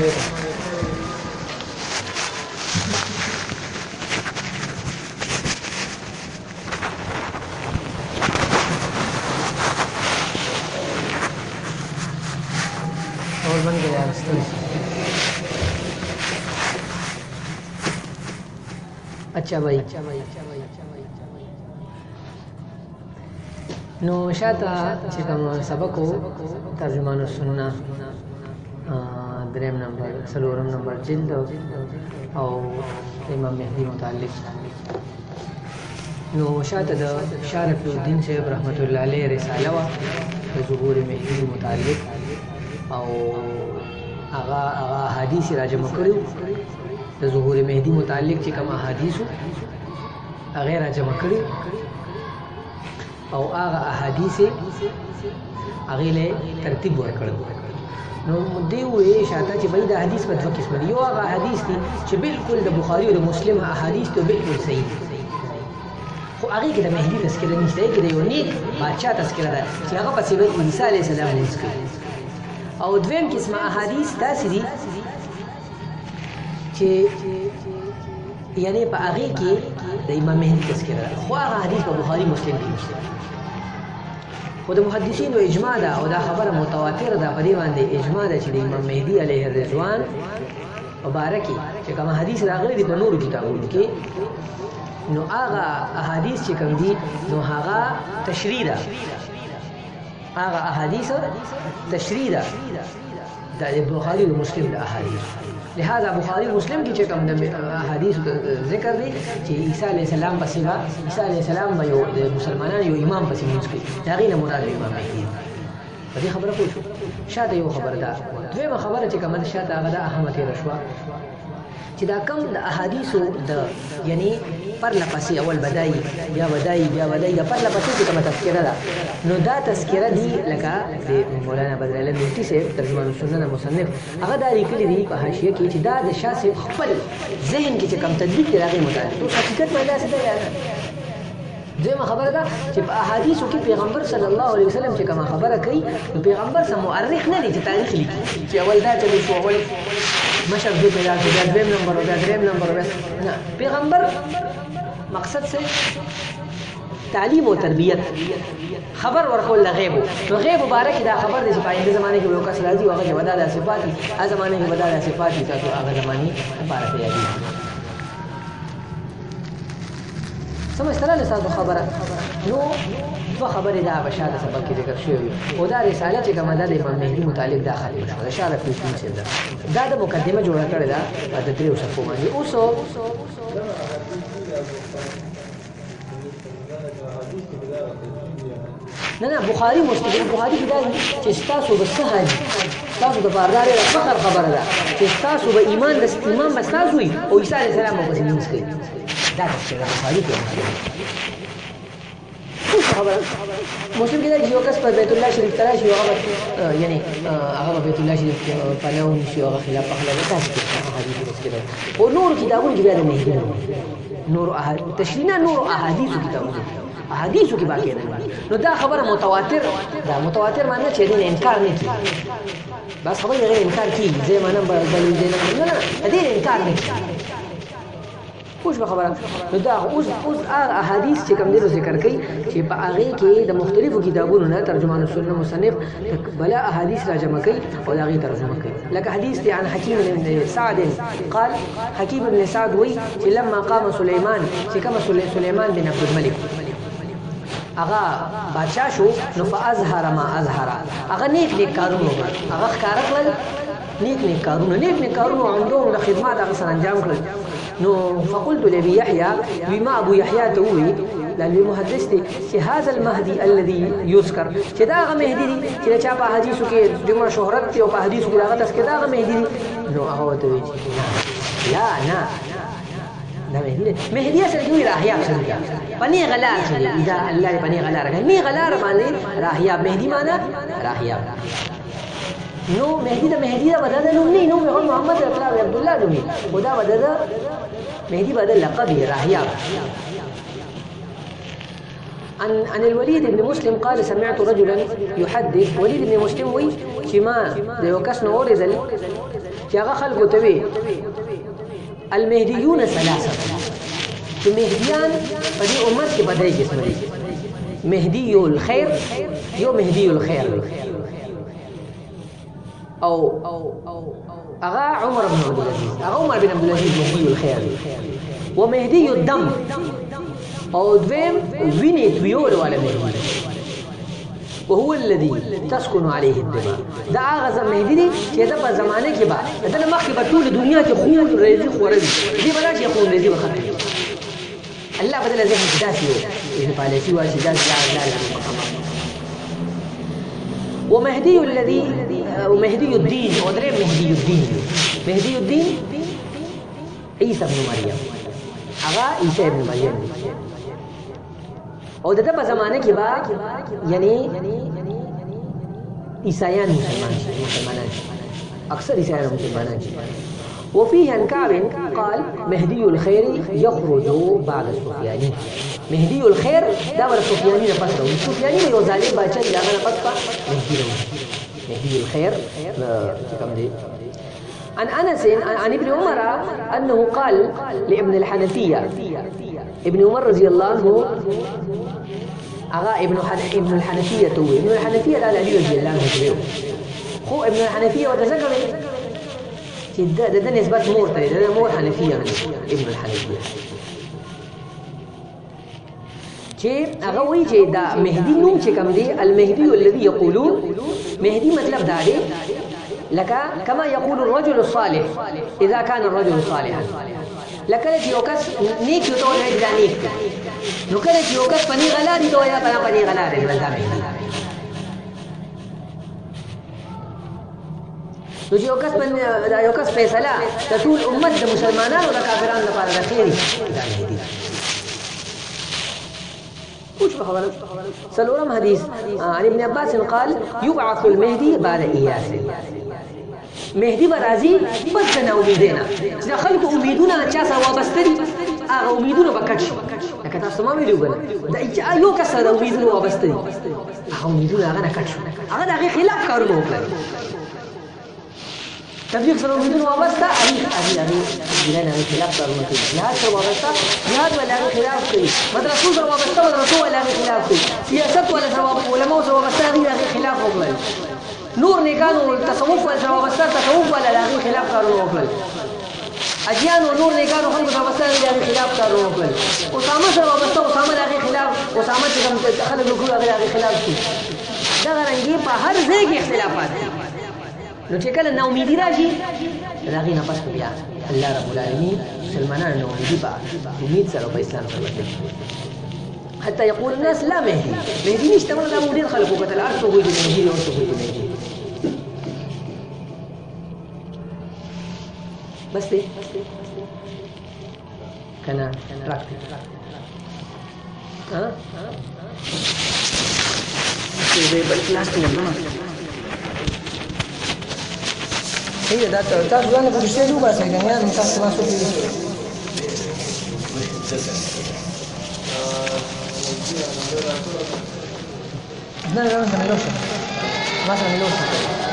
और बन गया यार अच्छा भाई نو شاته چې کوم سبق وو ترجمان السنه دریم نمبر څلورم نمبر جلد او امام مهدی متعلق نو شاته د شارف الدین صاحب رحمت الله علیه رساله وا د ظهور مهدی متعلق او هغه حدیث راجمه کړو د ظهور مهدی متعلق چې کوم احادیثو هغه راجمه کړو او هغه احادیث هغه له ترتیب ورکړو نو دی وې شاته چې بيد حدیث په دوه قسم دي یو هغه حدیث دي چې بالکل د بخاری او د مسلم احادیث ته بالکل صحیح خو هغه کې د مهدی تذکرہ نشته کې د یو نیک بادشاہ تذکرہ ده چې هغه په سیرت عیسی علیه السلام نسکي او دویم قسم احادیث داسې دي چې یعنی په هغه کې د امام مهدی تذکرہ ده خو هغه حدیث په بخاری مسلم کې نشته خو د محدثینو اجماع ده او دا خبره متواتر ده په دې باندې اجماع ده چې د امام مهدی علیه الرضوان مبارکي چې کوم حدیث راغلي دي په نورو کتابونو کې نو هغه احادیث چې کوم دي نو هغه تشریح ده هغه احادیث تشریح ده د بخاری او مسلم د احادیث لہذا بخاری مسلم کی چې کوم د احادیث ذکر دي چې عیسی علیه السلام پسې با عیسی علیه السلام به یو د مسلمانانو یو امام پسې موږ کوي دا غینه مراد امام مهدی په دې خبره پوه شو شاته یو خبر ده دویمه خبره چې کوم شاته هغه د احمد رشوا چې دا کم د احادیثو د یعنی پر لپسې اول بدای بیا د پر لپسې چې کومه تذکرہ ده نو دا تذکرہ دی لکه د مولانا بدر علم مفتی صاحب ترجمان السنه مصنف هغه دا لیکلي دي په حاشیه کې چې دا د شاه صاحب خپل ذهن کې چې کوم تدبیر دی هغه مطابق تو حقیقت باندې څه دی یار دغه خبره ده چې په احادیثو کې پیغمبر صلی الله علیه وسلم چې کومه خبره کوي نو پیغمبر سم مؤرخ نه دی چې تاریخ لیکي چې اول دا چلی شو اول مشر دې پیدا کړ دا دویم نمبر او دا دریم نمبر بس نه پیغمبر مقصد سے تعلیم و تربیت خبر ورکول غیب نو غیب مبارک دا خبر دې چې په دې زمانه کې یو کس راځي او هغه ودا د صفات هغه زمانه کې ودا د صفات تاسو هغه زمانه مبارک یادي سمجھ ترى لسه خبره نو دو خبره دا بشاده سبب کې ذکر شوی او دا رساله چې کومه ده د امام مهدی متعلق داخلي شو دا شارف الدین چې دا د مقدمه جوړه کړې ده د دریو صفو باندې اوسو نه بخاری مسلم بخاری کې دا چې تاسو به صحه تاسو د باردار فخر خبره ده چې تاسو به ایمان د ایمان بس تاسو وي او عیسی علیه السلام په ځین کې دا چې بخاری کې خبر مسلم کې دا یو کس په بیت الله شریف ترا شي هغه یعنی هغه بیت الله شریف په لون شي هغه خلاف خلاف تاسو کې حدیث کې او نور کتابونه کې بیا نه نور تشریح نور احادیث کتابونه احادیثو کې باقی نه نو دا خبره متواتر دا متواتر معنی چې دین انکار نه کی بس خبره غیر انکار کی زي ما نمبر دلیل دی نه دین انکار نه کی خوش به خبره نو دا اوس احادیث چې کوم دغه ذکر کوي چې په هغه کې د مختلفو کتابونو نه ترجمان السنه مصنف بلا احادیث را جمع کوي او هغه ترجمه کوي لکه حدیث دی عن حکیم بن سعد قال حکیم بن سعد وی چې لما قام سليمان چې کوم سليمان بن عبد الملك اغا بادشاہ شو نو فازهر ما ازهر اغا نیک کارونه اغا ښکارا کړل نیک کارونه عندهم د خدمات هغه سره انجام کړل نو فقلت لابي يحيى بما ابو يحيى توي لأن المحدث دي چې هذا المهدي الذي يذكر چې دا هغه مهدي دي چې چا په حدیثو کې دومره شهرت او په حدیثو کې هغه تاسو کې دا هغه مهدي دي نو هغه ته وی لا نه مهدي اصل کوي راهياب څنګه پني غلار څنګه اذا الله پني غلار نه غلار باندې راهياب مهدي معنا راهياب نو مهدي دا بدل نوم نه نو محمد عبد الله نوم خدا بدل مهدي بدل لقبه راهياب عن الوليد بن مسلم قال سمعت رجلا يحدث وليد بن مسلم وي شما ده وكسن اورزل چې هغه خلکو ته وي المهدیون ثلاثه چې مهدیان په دې امت کې په درې قسم دي مهدی الخير یو مهدی الخير او هغه عمر بن عبد العزيز هغه عمر بن عبد العزيز مهدي الخير ومهدي الدم او دویم ویني تویول والا مهدي وهو الذي تسكن عليه الدماء دا هغه مهدي دی چې دا په زمانه کې به دا مخکې په ټول دنیا کې خون ریزي خوري دی بلا چې خون ریزي وخت الله بدل ذهن داسي یو په لسی واشي داسي ومهدي الذي ومهدي الدين ودري مهدي الدين عيسى بن مريم هغه عيسى بن مريم او دغه په زمانه کې با یعنی عیسایان مسلمانان اکثر عیسایان مسلمانان وفيه عن كعب قال مهدي الخير يخرج بعد السفياني مهدي الخير دا ور سفياني نه پاتو سفياني یو ظالم بادشاہ دی هغه نه پاتو مهدي الخير کوم دی عن انس عن ابن عمر انه قال لابن الحنفيه ابن عمر رضي الله عنه اغا ابن الحنفيه تو ابن الحنفيه قال علي رضي الله عنه خو ابن الحنفيه وتذكر چې د نسبت مور ته د مور حنفيه ابن الحنفيه چې هغه وایي چې دا مهدي نوم چې کوم دی المهدي الذي يقولون مهدي مطلب دا دی لکه كما يقول الرجل الصالح اذا كان الرجل صالحا لکه چې یو کس نیک یو ته وایي دا نیک نو کله چې یو کس پنی غلا دي ته وایي پنی غلا دی دا مهدي نو چې یو کس فیصله د ټول امت د مسلمانانو د کافرانو لپاره د خیر دا مهدي سلورم حديث عن ابن عباس قال يبعث المهدي بعد إياس مهدي برازي بدنا أميدنا إذا خلقوا أميدنا جاسا وابستري أميدنا بكتش لكن تاسمع ميلو بنا ده يو كسر أميدنا وابستري أميدنا أغنى كتش أغنى خلاف كارو تبلیغ سره امیدونه وابسته اغي ګرانه خلاف کارونه کوي جهاد سره وابسته جهاد ولا خلاف کوي مدرسو سره وابسته مدرسو ولا خلاف کوي سیاست ولا علماء سره وابسته اغي خلاف وکړي نور نیکانو تصوف ولا سره وابسته تصوف ولا اغي خلاف کارونه وکړي اجیان او نور نیکانو خلکو سره وابسته اغي خلاف کارونه وکړي اسامه سره وابسته اسامه اغي خلاف اسامه چې کوم خلک وکړي اغي خلاف کوي دا رنګي په هر ځای کې اختلافات نو چې کله نو امیدي راشي دا غي نه پس بیا الله رب العالمین مسلمانانو نو امیدي په امید سره په اسلام سره ورته حتى يقول الناس لا مهدي نشته ولا مدير خلقو قتل عرفوا وجه مهدي او وجه مهدي بس دي كان براكتيك ها زي بالكلاس کې هي دا تاسو باندې په دې لوبه څنګه نه تاسو تاسو کې نه نه نه ما سره ملوشه